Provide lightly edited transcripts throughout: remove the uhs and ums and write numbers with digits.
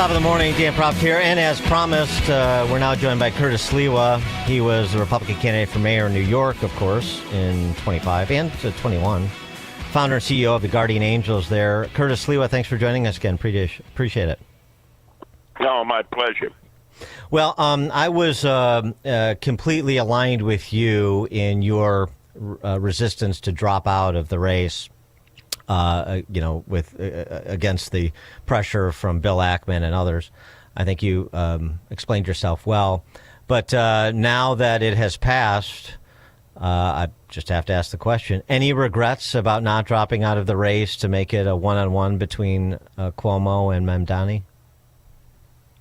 Top of the morning, Dan Proft here, and as promised, we're now joined by Curtis Sliwa. He was the Republican candidate for mayor in New York, of course, in 25 and 21. Founder and CEO of the Guardian Angels there. Curtis Sliwa, thanks for joining us again. Appreciate it. No, my pleasure. Well, I was completely aligned with you in your resistance to drop out of the race. Against the pressure from Bill Ackman and others. I think you explained yourself well. But now that it has passed, I just have to ask the question, any regrets about not dropping out of the race to make it a one-on-one between Cuomo and Mamdani?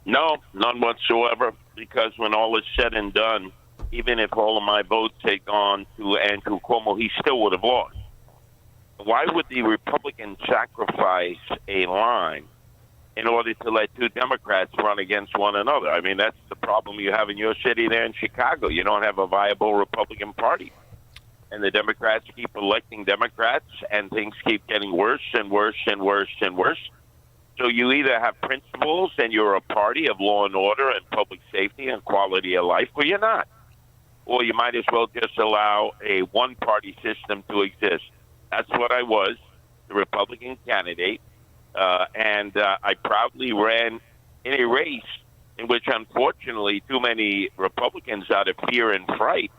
No, none whatsoever, because when all is said and done, even if all of my votes had gone to Andrew Cuomo, he still would have lost. Why would the Republicans sacrifice a line in order to let two Democrats run against one another? I mean, that's the problem you have in your city there in Chicago. You don't have a viable Republican Party. And the Democrats keep electing Democrats, and things keep getting worse and worse and worse and worse. So you either have principles and you're a party of law and order and public safety and quality of life, or you're not. Or you might as well just allow a one-party system to exist. That's what I was, the Republican candidate, and I proudly ran in a race in which, unfortunately, too many Republicans, out of fear and fright,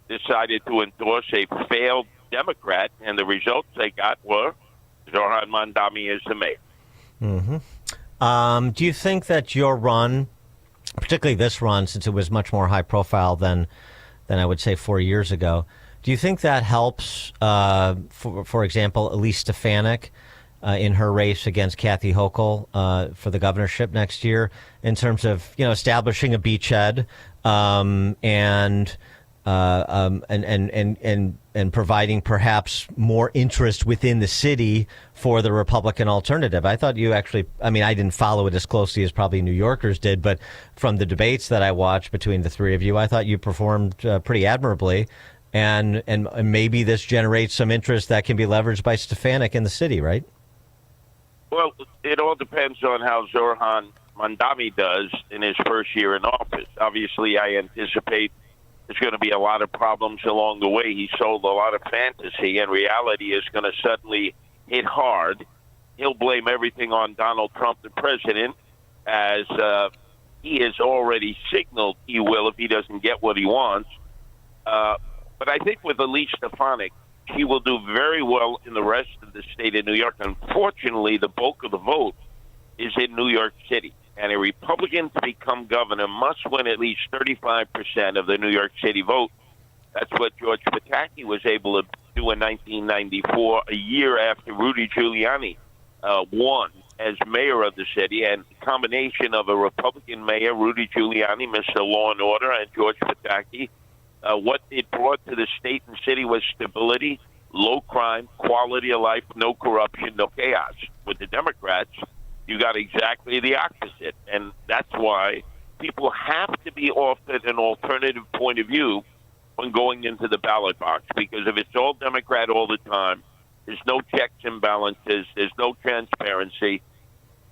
decided to endorse a failed Democrat, and the results they got were Zohran Mamdani as the mayor. Mm-hmm. Do you think that your run, particularly this run, since it was much more high profile than I would say 4 years ago, do you think that helps, for example, Elise Stefanik in her race against Kathy Hochul for the governorship next year, in terms of establishing a beachhead and providing perhaps more interest within the city for the Republican alternative? I thought you actually, I didn't follow it as closely as probably New Yorkers did, but from the debates that I watched between the three of you, I thought you performed pretty admirably. And maybe this generates some interest that can be leveraged by Stefanik in the city, right? Well, it all depends on how Zohran Mamdani does in his first year in office. Obviously, I anticipate there's going to be a lot of problems along the way. He sold a lot of fantasy, and reality is going to suddenly hit hard. He'll blame everything on Donald Trump, the president, as he has already signaled he will if he doesn't get what he wants. But I think with Elise Stefanik, she will do very well in the rest of the state of New York. Unfortunately, the bulk of the vote is in New York City. And a Republican to become governor must win at least 35% of the New York City vote. That's what George Pataki was able to do in 1994, a year after Rudy Giuliani won as mayor of the city. And the combination of a Republican mayor, Rudy Giuliani, Mr. Law and Order, and George Pataki, what it brought to the state and city was stability, low crime, quality of life, no corruption, no chaos. With the Democrats, you got exactly the opposite. And that's why people have to be offered an alternative point of view when going into the ballot box. Because if it's all Democrat all the time, there's no checks and balances, there's no transparency.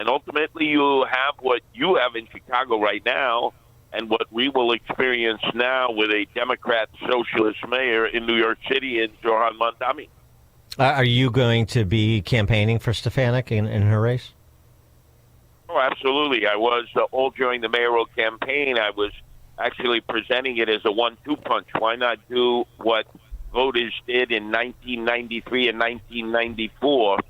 And ultimately, you have what you have in Chicago right now, and what we will experience now with a Democrat socialist mayor in New York City in Zohran Mamdani. Are you going to be campaigning for Stefanik in her race? Oh, absolutely. I was all during the mayoral campaign. I was actually presenting it as a 1-2 punch. Why not do what voters did in 1993 and 1994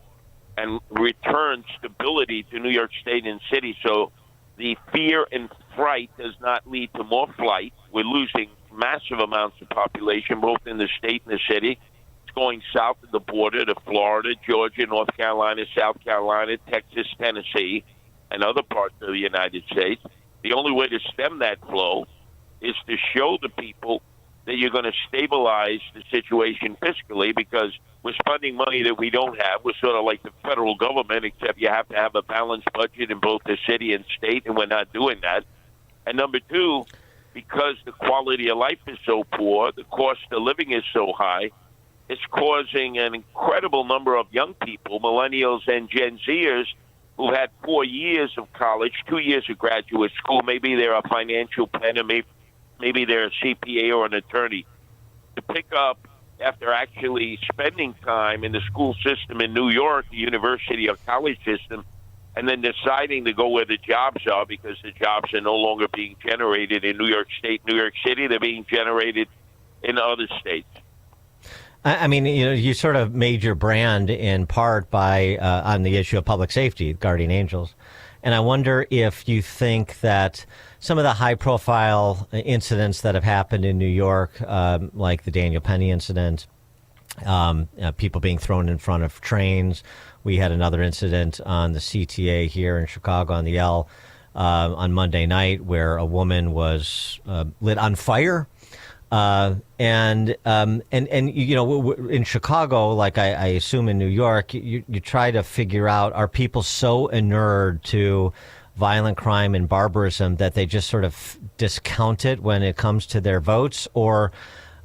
and return stability to New York State and city so the fear and fright does not lead to more flight. We're losing massive amounts of population, both in the state and the city. It's going south of the border to Florida, Georgia, North Carolina, South Carolina, Texas, Tennessee, and other parts of the United States. The only way to stem that flow is to show the people that you're going to stabilize the situation fiscally, because we're spending money that we don't have. We're sort of like the federal government, except you have to have a balanced budget in both the city and state, and we're not doing that. And number two, because the quality of life is so poor, the cost of living is so high, it's causing an incredible number of young people, millennials and Gen Zers, who've had 4 years of college, 2 years of graduate school. Maybe they're a financial planner, maybe they're a CPA or an attorney, to pick up after actually spending time in the school system in New York, the university or college system, and then deciding to go where the jobs are, because the jobs are no longer being generated in New York State, New York City. They're being generated in other states. I mean, you sort of made your brand in part by on the issue of public safety, Guardian Angels. And I wonder if you think that some of the high-profile incidents that have happened in New York, like the Daniel Penny incident, people being thrown in front of trains. We had another incident on the CTA here in Chicago on the L on Monday night where a woman was lit on fire. And in Chicago, like I assume in New York, you try to figure out, are people so inured to violent crime and barbarism that they just sort of discount it when it comes to their votes? Or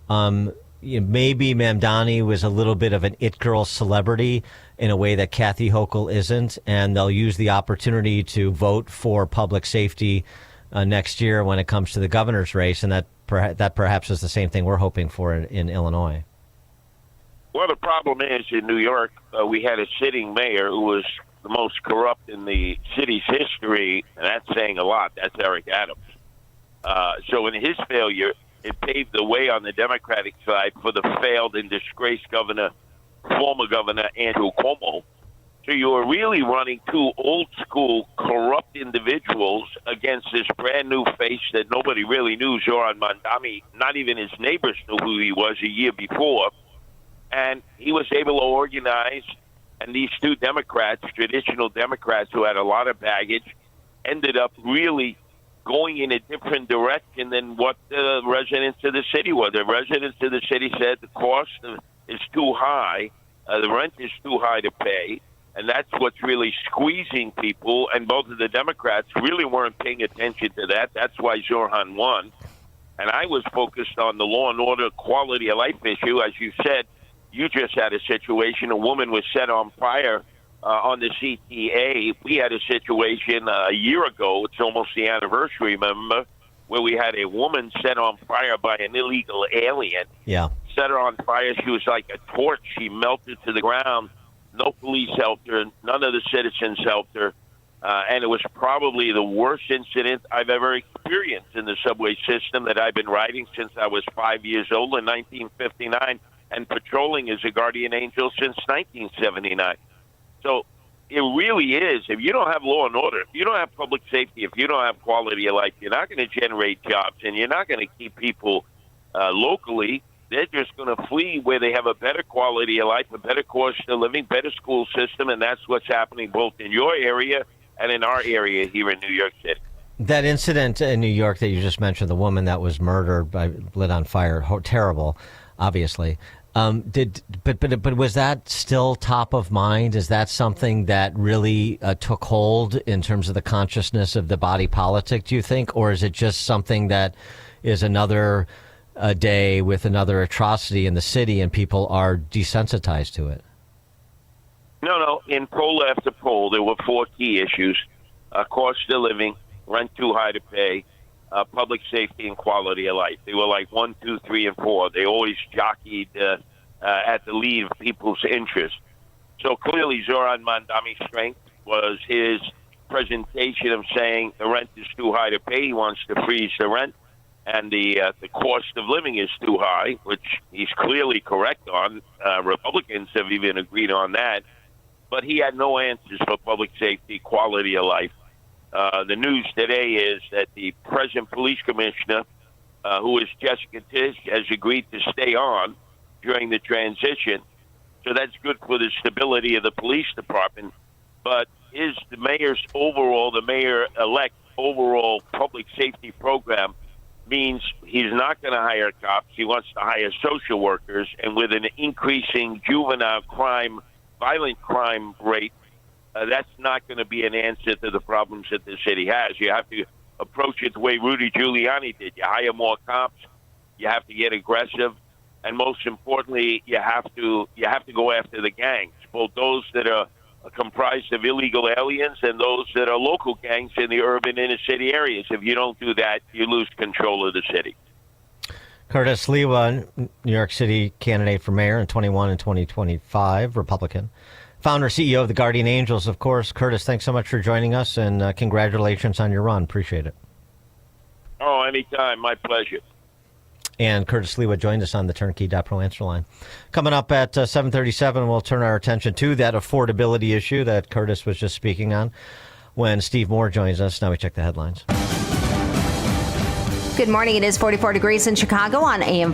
maybe Mamdani was a little bit of an it girl celebrity in a way that Kathy Hochul isn't, and they'll use the opportunity to vote for public safety next year when it comes to the governor's race, and that perhaps is the same thing we're hoping for in Illinois. Well, the problem is in New York, we had a sitting mayor who was the most corrupt in the city's history, and that's saying a lot. That's Eric Adams. So in his failure, it paved the way on the Democratic side for the failed and disgraced former governor Andrew Cuomo. So you are really running two old-school, corrupt individuals against this brand-new face that nobody really knew, Zoran Mandami. Not even his neighbors knew who he was a year before. And he was able to organize, and these two Democrats, traditional Democrats who had a lot of baggage, ended up really going in a different direction than what the residents of the city were. The residents of the city said the cost is too high, the rent is too high to pay. And that's what's really squeezing people. And both of the Democrats really weren't paying attention to that. That's why Zoran won. And I was focused on the law and order quality of life issue. As you said, you just had a situation. A woman was set on fire on the CTA. We had a situation a year ago. It's almost the anniversary, remember, where we had a woman set on fire by an illegal alien. Yeah. Set her on fire. She was like a torch. She melted to the ground. No police helped her. None of the citizens helped her. And it was probably the worst incident I've ever experienced in the subway system that I've been riding since I was 5 years old in 1959 and patrolling as a guardian angel since 1979. So it really is. If you don't have law and order, if you don't have public safety, if you don't have quality of life, you're not going to generate jobs, and you're not going to keep people locally. They're just going to flee where they have a better quality of life, a better cost of living, better school system, and that's what's happening both in your area and in our area here in New York City. That incident in New York that you just mentioned, the woman that was murdered by lit on fire, terrible, obviously. But was that still top of mind? Is that something that really took hold in terms of the consciousness of the body politic, do you think? Or is it just something that is another a day with another atrocity in the city and people are desensitized to it? No. In poll after poll, there were four key issues. Cost of living, rent too high to pay, public safety, and quality of life. They were like 1, 2, 3, and 4. They always jockeyed at the lead of people's interest. So clearly Zoran Mandami's strength was his presentation of saying the rent is too high to pay. He wants to freeze the rent. And the cost of living is too high, which he's clearly correct on. Republicans have even agreed on that. But he had no answers for public safety, quality of life. The news today is that the present police commissioner, who is Jessica Tisch, has agreed to stay on during the transition. So that's good for the stability of the police department. But is the mayor-elect overall public safety program means he's not going to hire cops. He wants to hire social workers. And with an increasing juvenile crime, violent crime rate, that's not going to be an answer to the problems that the city has. You have to approach it the way Rudy Giuliani did. You hire more cops. You have to get aggressive. And most importantly, you have to go after the gangs, both those that are comprised of illegal aliens and those that are local gangs in the urban inner city areas. If you don't do that, you lose control of the city. Curtis Sliwa, New York City candidate for mayor in 21 and 2025, Republican. Founder, CEO of the Guardian Angels, of course. Curtis, thanks so much for joining us, and congratulations on your run. Appreciate it. Oh, anytime. My pleasure. And Curtis Sliwa joined us on the Turnkey.Pro answer line. Coming up at 7:37, we'll turn our attention to that affordability issue that Curtis was just speaking on when Steve Moore joins us. Now we check the headlines. Good morning. It is 44 degrees in Chicago on AM